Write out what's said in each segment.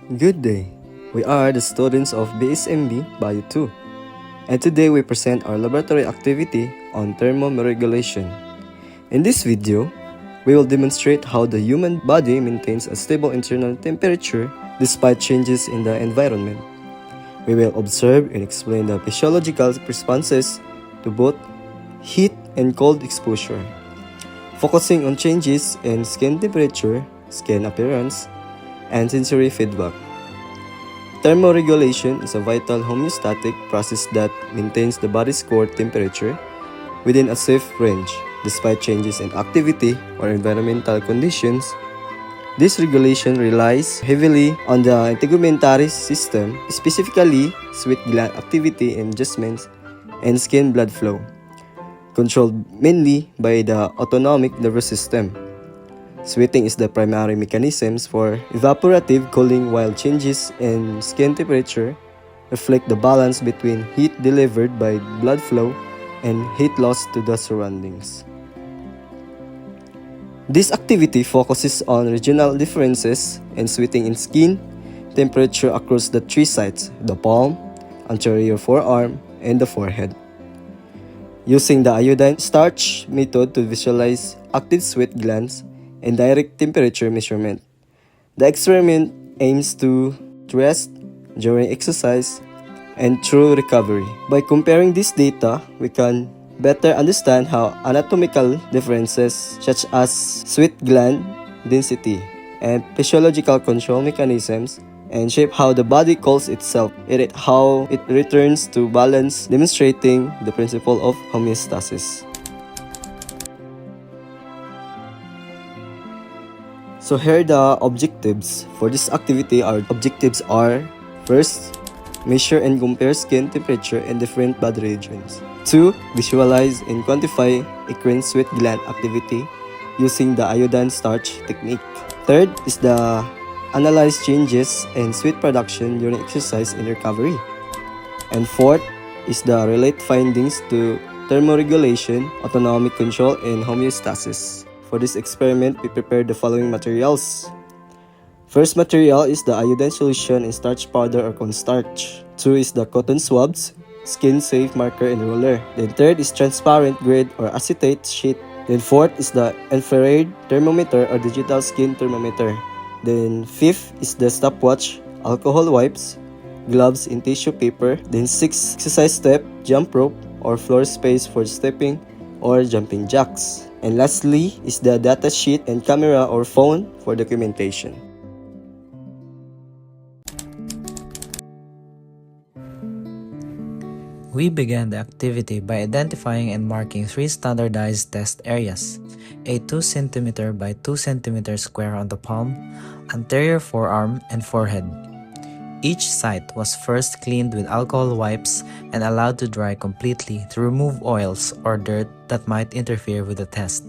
Good day. We are the students of BSMB Bio 2, and today we present our laboratory activity on thermoregulation. In this video, we will demonstrate how the human body maintains a stable internal temperature despite changes in the environment. We will observe and explain the physiological responses to both heat and cold exposure, focusing on changes in skin temperature, skin appearance, and sensory feedback. Thermoregulation is a vital homeostatic process that maintains the body's core temperature within a safe range despite changes in activity or environmental conditions. This regulation relies heavily on the integumentary system, specifically sweat gland activity and adjustments and skin blood flow, controlled mainly by the autonomic nervous system. Sweating is the primary mechanism for evaporative cooling, while changes in skin temperature reflect the balance between heat delivered by blood flow and heat lost to the surroundings. This activity focuses on regional differences in sweating in skin temperature across the three sites: the palm, anterior forearm, and the forehead. Using the iodine starch method to visualize active sweat glands and direct temperature measurement, the experiment aims to rest during exercise and through recovery. By comparing this data, we can better understand how anatomical differences such as sweat gland density and physiological control mechanisms and shape how the body calls itself, how it returns to balance, demonstrating the principle of homeostasis. So here are the objectives for this activity. Our objectives are: first, measure and compare skin temperature in different body regions. 2. Visualize and quantify occurring sweat gland activity using the iodine starch technique. Third is the analyze changes in sweat production during exercise and recovery. And fourth is the relate findings to thermoregulation, autonomic control, and homeostasis. For this experiment, we prepared the following materials. First material is the iodine solution in starch powder or cornstarch. 2 is the cotton swabs, skin safe marker and ruler. Then third is transparent grade or acetate sheet. Then fourth is the infrared thermometer or digital skin thermometer. Then fifth is the stopwatch, alcohol wipes, gloves and tissue paper. Then 6 exercise step, jump rope or floor space for stepping or jumping jacks. And lastly is the data sheet and camera or phone for documentation. We began the activity by identifying and marking 3 standardized test areas: a 2 cm by 2 cm square on the palm, anterior forearm, and forehead. Each site was first cleaned with alcohol wipes and allowed to dry completely to remove oils or dirt that might interfere with the test.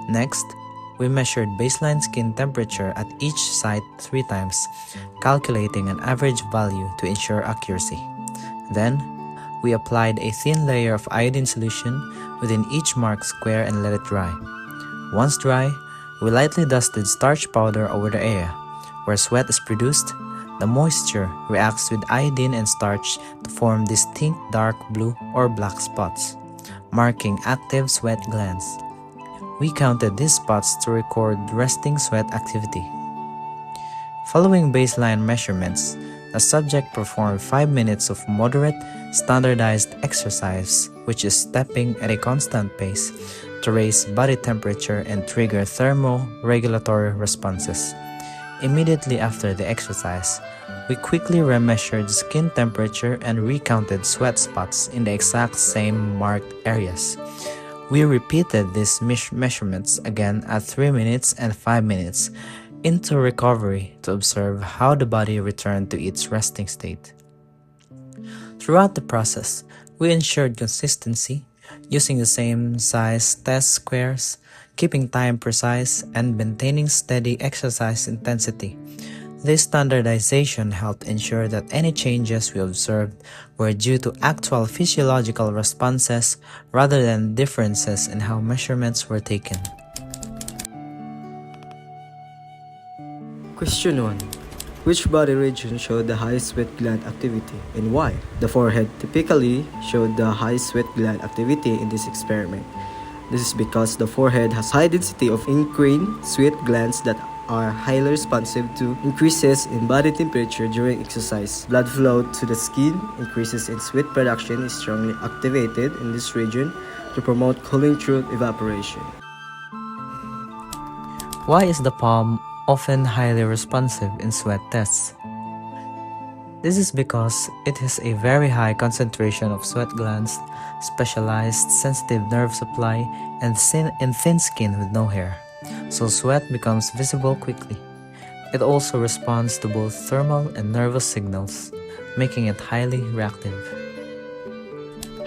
Next, we measured baseline skin temperature at each site 3 times, calculating an average value to ensure accuracy. Then, we applied a thin layer of iodine solution within each marked square and let it dry. Once dry, we lightly dusted starch powder over the area. Where sweat is produced, the moisture reacts with iodine and starch to form distinct dark blue or black spots, marking active sweat glands. We counted these spots to record resting sweat activity. Following baseline measurements, the subject performed 5 minutes of moderate, standardized exercise, which is stepping at a constant pace to raise body temperature and trigger thermoregulatory responses. Immediately after the exercise, we quickly remeasured skin temperature and recounted sweat spots in the exact same marked areas. We repeated these measurements again at 3 minutes and 5 minutes into recovery to observe how the body returned to its resting state. Throughout the process, we ensured consistency, using the same size test squares, keeping time precise, and maintaining steady exercise intensity. This standardization helped ensure that any changes we observed were due to actual physiological responses rather than differences in how measurements were taken. Question 1. Which body region showed the highest sweat gland activity and why? The forehead typically showed the highest sweat gland activity in this experiment. This is because the forehead has high density of ingrained sweat glands that are highly responsive to increases in body temperature during exercise. Blood flow to the skin increases in sweat production is strongly activated in this region to promote cooling through evaporation. Why is the palm often highly responsive in sweat tests? This is because it has a very high concentration of sweat glands, specialized sensitive nerve supply, and thin skin with no hair, so sweat becomes visible quickly. It also responds to both thermal and nervous signals, making it highly reactive.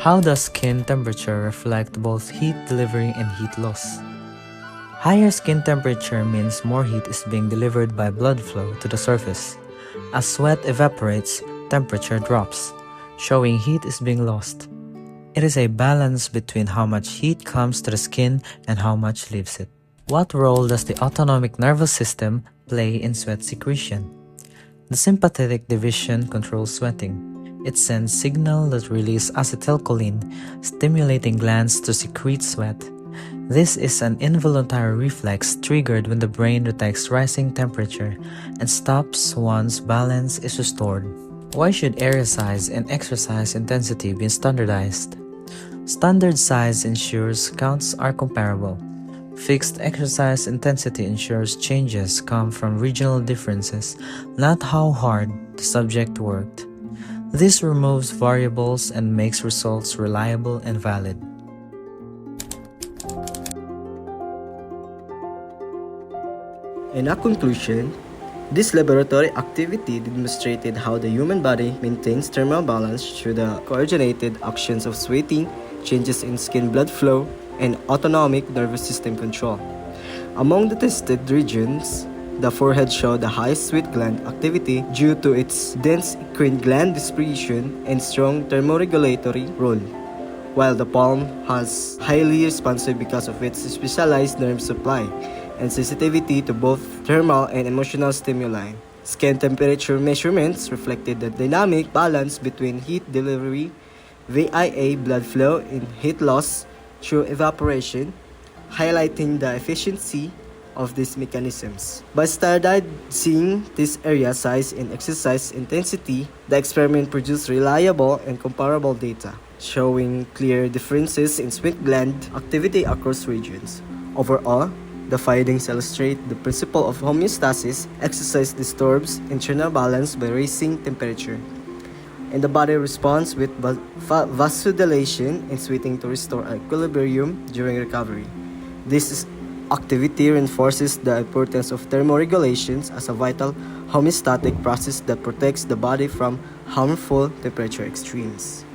How does skin temperature reflect both heat delivery and heat loss? Higher skin temperature means more heat is being delivered by blood flow to the surface. As sweat evaporates, temperature drops, showing heat is being lost. It is a balance between how much heat comes to the skin and how much leaves it. What role does the autonomic nervous system play in sweat secretion? The sympathetic division controls sweating. It sends signals that release acetylcholine, stimulating glands to secrete sweat. This is an involuntary reflex triggered when the brain detects rising temperature and stops once balance is restored. Why should area size and exercise intensity be standardized? Standard size ensures counts are comparable. Fixed exercise intensity ensures changes come from regional differences, not how hard the subject worked. This removes variables and makes results reliable and valid. In a conclusion, this laboratory activity demonstrated how the human body maintains thermal balance through the coordinated actions of sweating, changes in skin blood flow, and autonomic nervous system control. Among the tested regions, the forehead showed the highest sweat gland activity due to its dense eccrine gland dispersion and strong thermoregulatory role, while the palm has highly responsive because of its specialized nerve supply and sensitivity to both thermal and emotional stimuli. Skin temperature measurements reflected the dynamic balance between heat delivery via blood flow and heat loss through evaporation, highlighting the efficiency of these mechanisms. By standardizing this area size and exercise intensity, the experiment produced reliable and comparable data, showing clear differences in sweat gland activity across regions. Overall, the findings illustrate the principle of homeostasis. Exercise disturbs internal balance by raising temperature, and the body responds with vasodilation and sweating to restore equilibrium during recovery. This activity reinforces the importance of thermoregulations as a vital homeostatic process that protects the body from harmful temperature extremes.